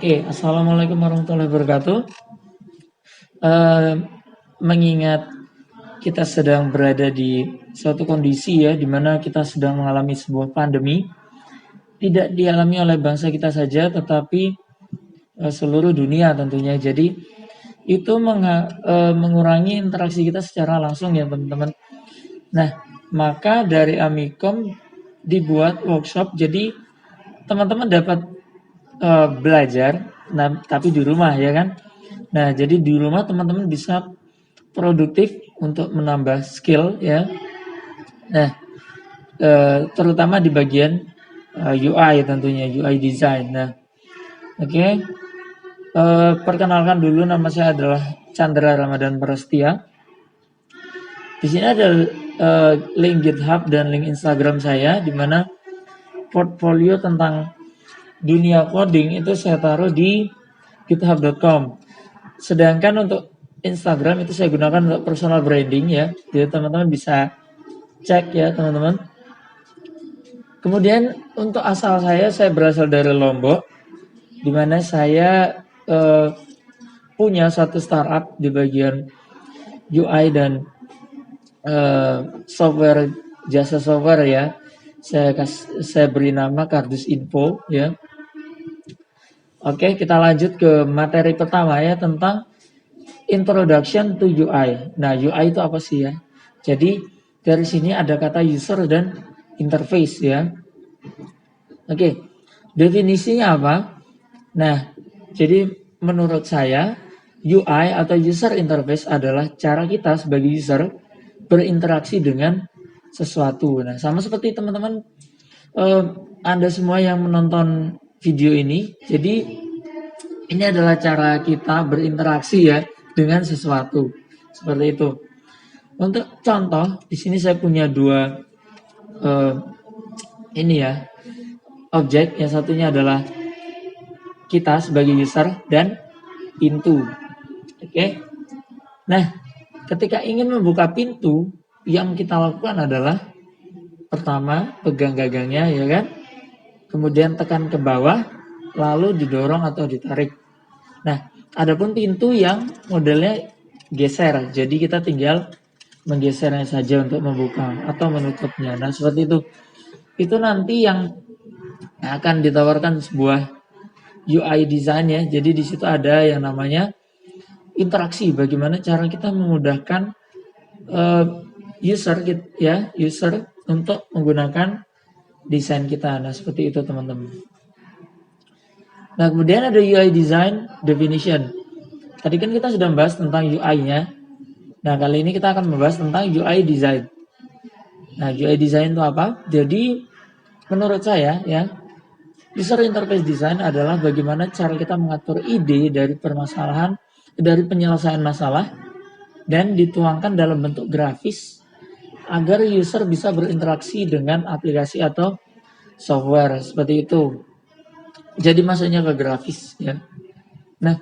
Oke, assalamualaikum warahmatullahi wabarakatuh. Eh, Mengingat kita sedang berada di suatu kondisi ya, di mana kita sedang mengalami sebuah pandemi, tidak dialami oleh bangsa kita saja, tetapi seluruh dunia tentunya. Jadi itu mengurangi interaksi kita secara langsung ya teman-teman. Nah, maka dari Amikom dibuat workshop, jadi teman-teman dapat belajar, nah, tapi di rumah ya kan. Nah, jadi di rumah teman-teman bisa produktif untuk menambah skill ya. Nah, terutama di bagian UI tentunya, UI design. Nah, oke. Perkenalkan dulu, nama saya adalah Chandra Ramadan Prastia. Di sini ada link GitHub dan link Instagram saya, di mana portfolio tentang dunia coding itu saya taruh di github.com. Sedangkan untuk Instagram itu saya gunakan untuk personal branding ya. Jadi teman-teman bisa cek ya teman-teman. Kemudian untuk asal saya berasal dari Lombok, di mana saya punya satu startup di bagian UI dan software, jasa software ya. Saya beri nama Kardus Info ya. Oke, kita lanjut ke materi pertama ya, tentang Introduction to UI. Nah, UI itu apa sih ya? Jadi dari sini ada kata user dan interface ya. Oke, definisinya apa? Nah, jadi menurut saya UI atau user interface adalah cara kita sebagai user berinteraksi dengan sesuatu. Nah, sama seperti teman-teman Anda semua yang menonton video ini. Jadi ini adalah cara kita berinteraksi ya dengan sesuatu. Seperti itu. Untuk contoh, di sini saya punya dua ini ya, objek. Yang satunya adalah kita sebagai user dan pintu. Oke. Nah, ketika ingin membuka pintu, yang kita lakukan adalah pertama pegang gagangnya ya kan. Kemudian tekan ke bawah, lalu didorong atau ditarik. Nah, adapun pintu yang modelnya geser, jadi kita tinggal menggesernya saja untuk membuka atau menutupnya. Nah, seperti itu. Itu nanti yang akan ditawarkan sebuah UI design ya. Jadi di situ ada yang namanya interaksi, bagaimana cara kita memudahkan user untuk menggunakan desain kita. Nah, seperti itu teman-teman. Nah, kemudian ada UI design definition. Tadi kan kita sudah membahas tentang UI-nya. Nah, kali ini kita akan membahas tentang UI design. Nah, UI design itu apa? Jadi, menurut saya ya, user interface design adalah bagaimana cara kita mengatur ide dari permasalahan, dari penyelesaian masalah, dan dituangkan dalam bentuk grafis agar user bisa berinteraksi dengan aplikasi atau software, seperti itu. Jadi masuknya ke grafis ya. Nah,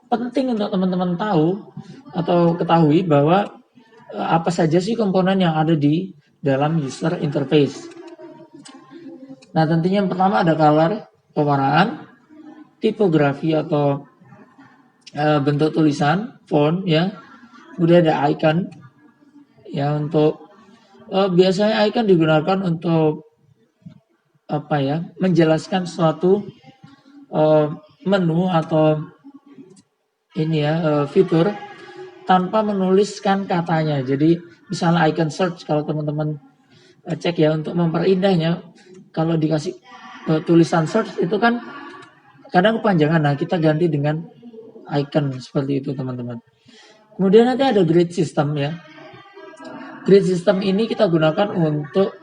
penting untuk teman-teman tahu atau ketahui bahwa apa saja sih komponen yang ada di dalam user interface. Nah, tentunya yang pertama ada color, pewarnaan, tipografi atau bentuk tulisan, font ya. Kemudian ada icon ya, untuk biasanya icon digunakan untuk apa ya, menjelaskan suatu menu atau ini ya, fitur tanpa menuliskan katanya. Jadi misalnya icon search, kalau teman-teman cek ya, untuk memperindahnya, kalau dikasih tulisan search itu kan kadang kepanjangan. Nah, kita ganti dengan icon seperti itu teman-teman. Kemudian nanti ada grid system ya. Grid system ini kita gunakan untuk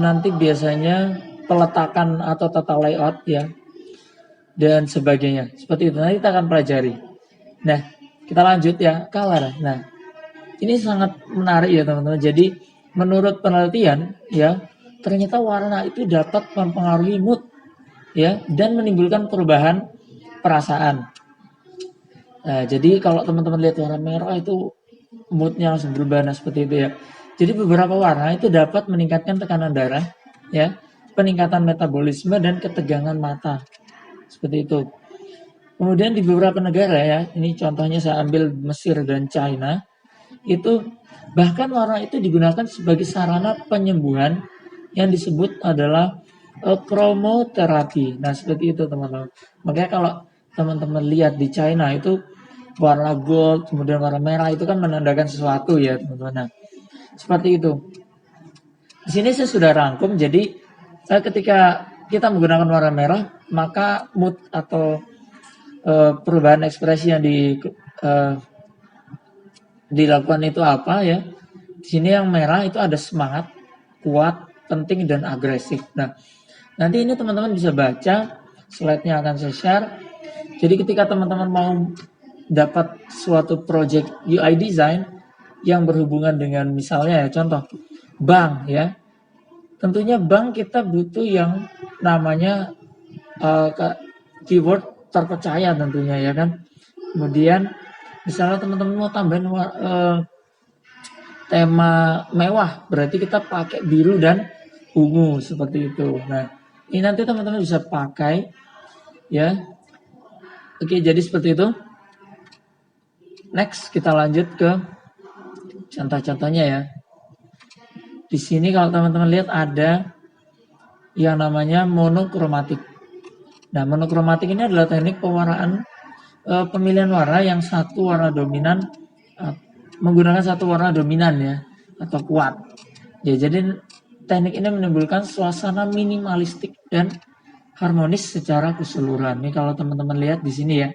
nanti biasanya peletakan atau tata layout ya, dan sebagainya. Seperti itu, nanti kita akan pelajari. Nah, kita lanjut ya, color. Nah, ini sangat menarik ya teman-teman. Jadi, menurut penelitian ya, ternyata warna itu dapat mempengaruhi mood ya, dan menimbulkan perubahan perasaan. Nah, jadi kalau teman-teman lihat warna merah itu moodnya langsung berubah. Nah, seperti itu ya. Jadi beberapa warna itu dapat meningkatkan tekanan darah ya, peningkatan metabolisme dan ketegangan mata. Seperti itu. Kemudian di beberapa negara ya, ini contohnya saya ambil Mesir dan China, itu bahkan warna itu digunakan sebagai sarana penyembuhan yang disebut adalah kromoterapi. Nah, seperti itu teman-teman. Makanya kalau teman-teman lihat di China itu warna gold, kemudian warna merah itu kan menandakan sesuatu ya, teman-teman. Nah, seperti itu. Di sini saya sudah rangkum, jadi ketika kita menggunakan warna merah, maka mood atau perubahan ekspresi yang dilakukan itu apa ya? Di sini yang merah itu ada semangat, kuat, penting dan agresif. Nah, nanti ini teman-teman bisa baca, slide-nya akan saya share. Jadi ketika teman-teman mau dapat suatu project UI design yang berhubungan dengan misalnya ya contoh bank ya. Tentunya bank kita butuh yang namanya keyword terpercaya tentunya ya kan. Kemudian misalnya teman-teman mau tambahin tema mewah, berarti kita pakai biru dan ungu seperti itu. Nah, ini nanti teman-teman bisa pakai ya. Oke, jadi seperti itu. Next, kita lanjut ke contoh-contohnya ya. Di sini kalau teman-teman lihat ada yang namanya monokromatik. Nah, monokromatik ini adalah teknik pewarnaan pemilihan warna yang satu warna dominan menggunakan satu warna dominan ya atau kuat. Ya, jadi teknik ini menimbulkan suasana minimalistik dan harmonis secara keseluruhan. Ini kalau teman-teman lihat di sini ya.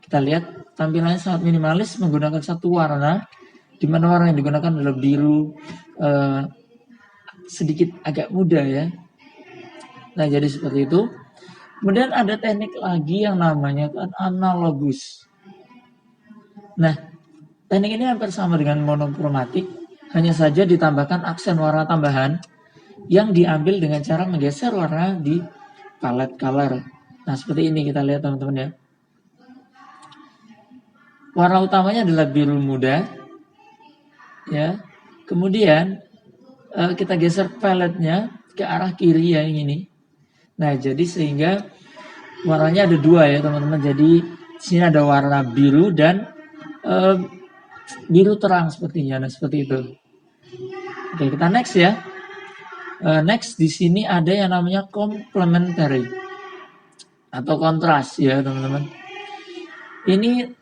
Kita lihat tampilannya sangat minimalis menggunakan satu warna, di mana warna yang digunakan adalah biru sedikit agak muda ya. Nah, jadi seperti itu. Kemudian ada teknik lagi yang namanya analogus. Nah, teknik ini hampir sama dengan monokromatik, hanya saja ditambahkan aksen warna tambahan yang diambil dengan cara menggeser warna di palette color. Nah, seperti ini kita lihat teman-teman ya. Warna utamanya adalah biru muda. Ya. Kemudian kita geser paletnya ke arah kiri ya yang ini. Nah, jadi sehingga warnanya ada dua ya teman-teman. Jadi di sini ada warna biru dan biru terang sepertinya. Nah, seperti itu. Oke, kita next ya. Next di sini ada yang namanya complementary atau kontras ya teman-teman. Ini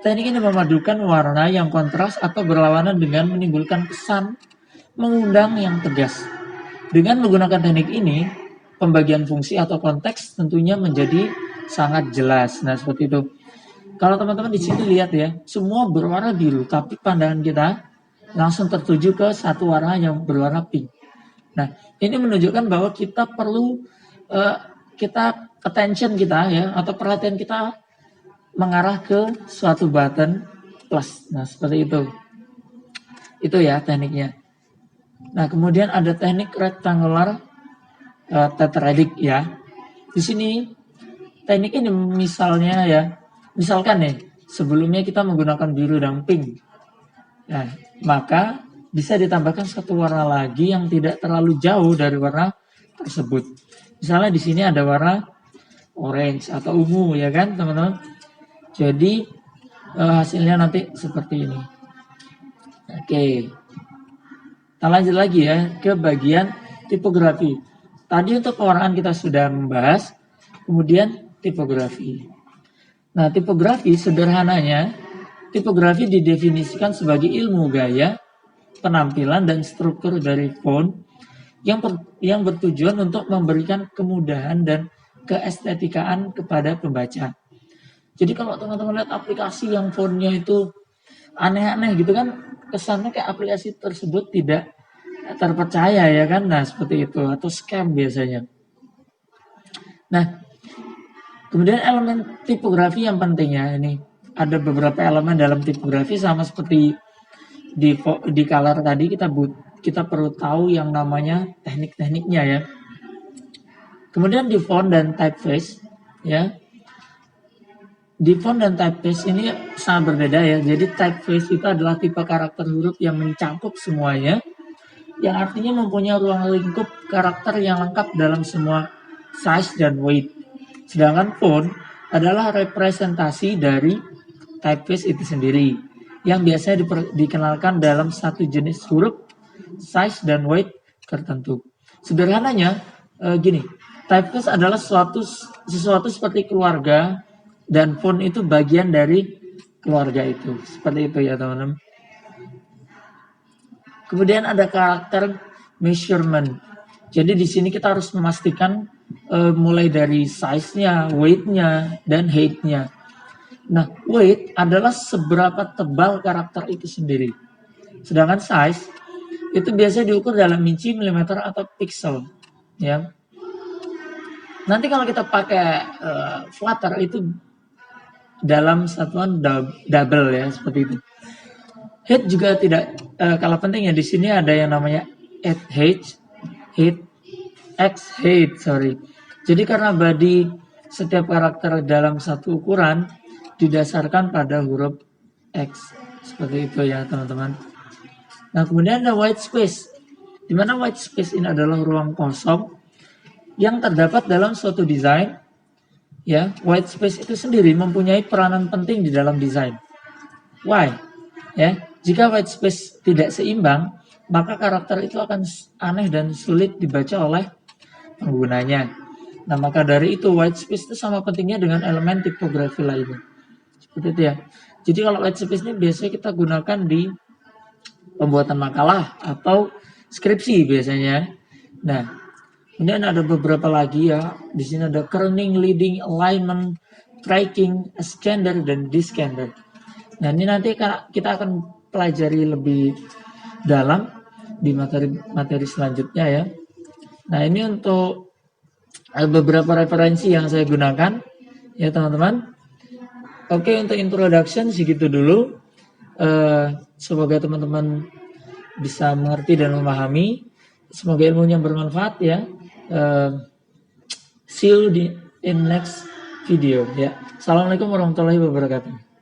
teknik ini memadukan warna yang kontras atau berlawanan dengan menimbulkan kesan mengundang yang tegas. Dengan menggunakan teknik ini, pembagian fungsi atau konteks tentunya menjadi sangat jelas. Nah, seperti itu. Kalau teman-teman di sini lihat ya, semua berwarna biru, tapi pandangan kita langsung tertuju ke satu warna yang berwarna pink. Nah, ini menunjukkan bahwa kita perlu attention kita ya atau perhatian kita mengarah ke suatu button plus. Nah, seperti itu. Itu ya tekniknya. Nah, kemudian ada teknik rectangular tetradic ya. Di sini teknik ini misalnya ya, misalkan nih, sebelumnya kita menggunakan biru dan pink. Nah, maka bisa ditambahkan satu warna lagi yang tidak terlalu jauh dari warna tersebut. Misalnya di sini ada warna orange atau ungu ya kan, teman-teman. Jadi hasilnya nanti seperti ini. Oke. Kita lanjut lagi ya ke bagian tipografi. Tadi untuk pewarnaan kita sudah membahas, kemudian tipografi. Nah, tipografi sederhananya, tipografi didefinisikan sebagai ilmu gaya, penampilan dan struktur dari font yang bertujuan untuk memberikan kemudahan dan keestetikaan kepada pembaca. Jadi kalau teman-teman lihat aplikasi yang fontnya itu aneh-aneh gitu kan, kesannya kayak aplikasi tersebut tidak terpercaya ya kan. Nah, seperti itu atau scam biasanya. Nah, kemudian elemen tipografi yang pentingnya ini ada beberapa elemen dalam tipografi sama seperti di color tadi kita perlu tahu yang namanya teknik-tekniknya ya. Kemudian di font dan typeface ya. Di font dan typeface ini sangat berbeda ya. Jadi typeface itu adalah tipe karakter huruf yang mencakup semuanya, yang artinya mempunyai ruang lingkup karakter yang lengkap dalam semua size dan weight. Sedangkan font adalah representasi dari typeface itu sendiri yang biasanya dikenalkan dalam satu jenis huruf, size, dan weight tertentu. Sederhananya gini, typeface adalah sesuatu seperti keluarga dan font itu bagian dari keluarga itu. Seperti itu ya teman-teman. Kemudian ada karakter measurement. Jadi di sini kita harus memastikan mulai dari size-nya, weight-nya, dan height-nya. Nah, weight adalah seberapa tebal karakter itu sendiri. Sedangkan size itu biasanya diukur dalam inci, milimeter, atau pixel. Ya. Nanti kalau kita pakai Flutter itu dalam satuan double ya, seperti itu. Height juga tidak kalah penting ya. Di sini ada yang namanya height, sorry. Jadi karena body setiap karakter dalam satu ukuran didasarkan pada huruf X. Seperti itu ya teman-teman. Nah kemudian ada white space. Di mana white space ini adalah ruang kosong yang terdapat dalam suatu desain. Ya, white space itu sendiri mempunyai peranan penting di dalam desain. Why? Ya, jika white space tidak seimbang, maka karakter itu akan aneh dan sulit dibaca oleh penggunanya. Nah, maka dari itu white space itu sama pentingnya dengan elemen tipografi lainnya. Seperti itu ya. Jadi kalau white space ini biasanya kita gunakan di pembuatan makalah atau skripsi biasanya. Nah, kemudian ada beberapa lagi ya. Di sini ada kerning, leading, alignment, tracking, ascender, dan descender. Nah, ini nanti kita akan pelajari lebih dalam di materi selanjutnya ya. Nah, ini untuk beberapa referensi yang saya gunakan ya teman-teman. Oke, untuk introduction segitu dulu. Semoga teman-teman bisa mengerti dan memahami. Semoga ilmunya bermanfaat ya. See you in next video ya. Assalamualaikum warahmatullahi wabarakatuh.